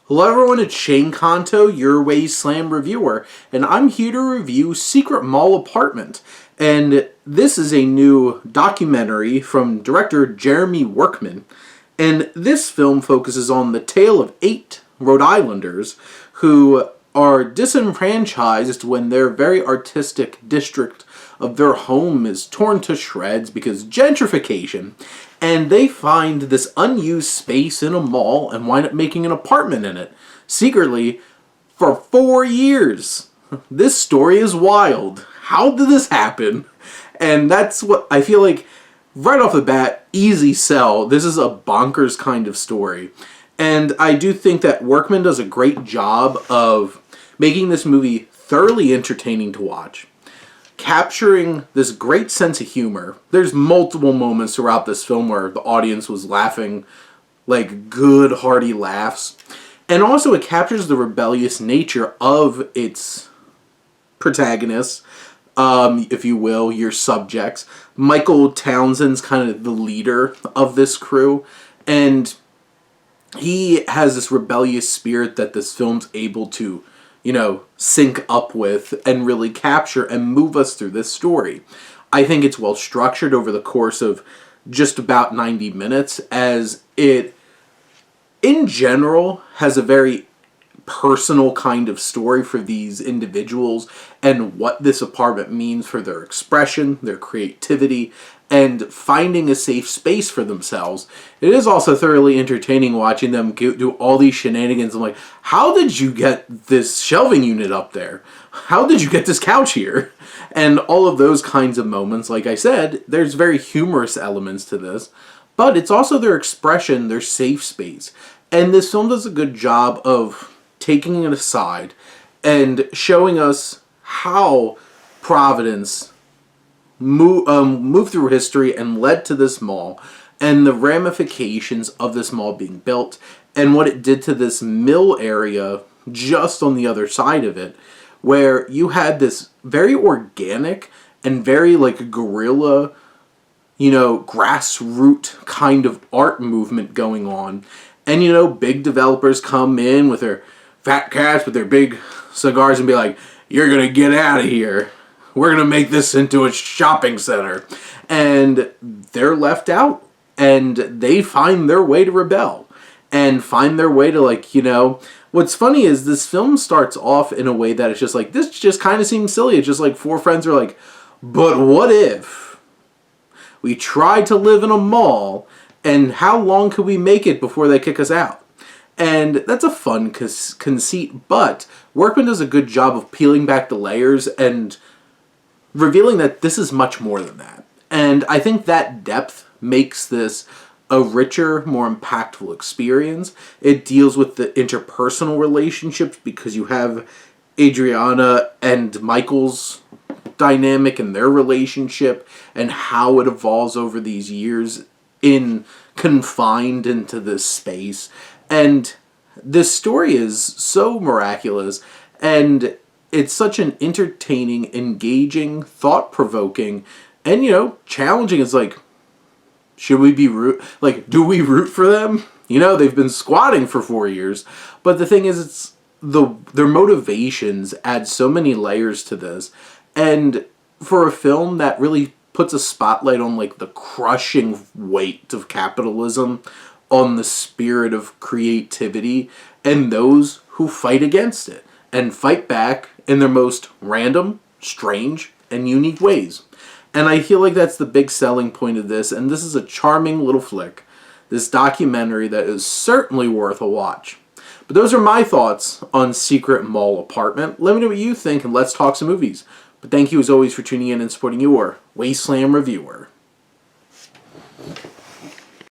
Hello everyone, it's Shane Kanto, your Wasteland reviewer, and I'm here to review Secret Mall Apartment. And this is a new documentary from director Jeremy Workman. And this film focuses on the tale of 8 Rhode Islanders who are disenfranchised when their very artistic district of their home is torn to shreds because gentrification, and they find this unused space in a mall and wind up making an apartment in it, secretly, for 4 years. This story is wild. How did this happen? And that's what I feel like, right off the bat, easy sell. This is a bonkers kind of story. And I do think that Workman does a great job of making this movie thoroughly entertaining to watch, capturing this great sense of humor. There's multiple moments throughout this film where the audience was laughing, like good hearty laughs. And also it captures the rebellious nature of its protagonists, if you will, your subjects. Michael Townsend's kind of the leader of this crew, and he has this rebellious spirit that this film's able to, sync up with and really capture and move us through this story. I think it's well structured over the course of just about 90 minutes, as it, in general, has a very personal kind of story for these individuals and what this apartment means for their expression, their creativity, and finding a safe space for themselves. It is also thoroughly entertaining watching them do all these shenanigans. I'm like, how did you get this shelving unit up there? How did you get this couch here? And all of those kinds of moments. Like I said, there's very humorous elements to this, but it's also their expression, their safe space. And this film does a good job of taking it aside and showing us how Providence moved through history and led to this mall, and the ramifications of this mall being built, and what it did to this mill area just on the other side of it, where you had this very organic and very guerrilla, grassroots kind of art movement going on. And big developers come in with their fat cats with their big cigars and be like, "You're gonna get out of here. We're going to make this into a shopping center." And they're left out. And they find their way to rebel. And find their way to, What's funny is this film starts off in a way that it's just like, this just kind of seems silly. It's just like 4 friends are like, but what if we tried to live in a mall, and how long could we make it before they kick us out? And that's a fun conceit. But Workman does a good job of peeling back the layers and revealing that this is much more than that. And I think that depth makes this a richer, more impactful experience. It deals with the interpersonal relationships because you have Adriana and Michael's dynamic and their relationship and how it evolves over these years confined into this space. And this story is so miraculous, and it's such an entertaining, engaging, thought-provoking, and, challenging. It's like, should we be do we root for them? They've been squatting for 4 years. But the thing is, it's their motivations add so many layers to this. And for a film that really puts a spotlight on, the crushing weight of capitalism, on the spirit of creativity, and those who fight against it and fight back in their most random, strange, and unique ways. And I feel like that's the big selling point of this, and this is a charming little flick, this documentary that is certainly worth a watch. But those are my thoughts on Secret Mall Apartment. Let me know what you think, and let's talk some movies. But thank you as always for tuning in and supporting your Wasteland reviewer.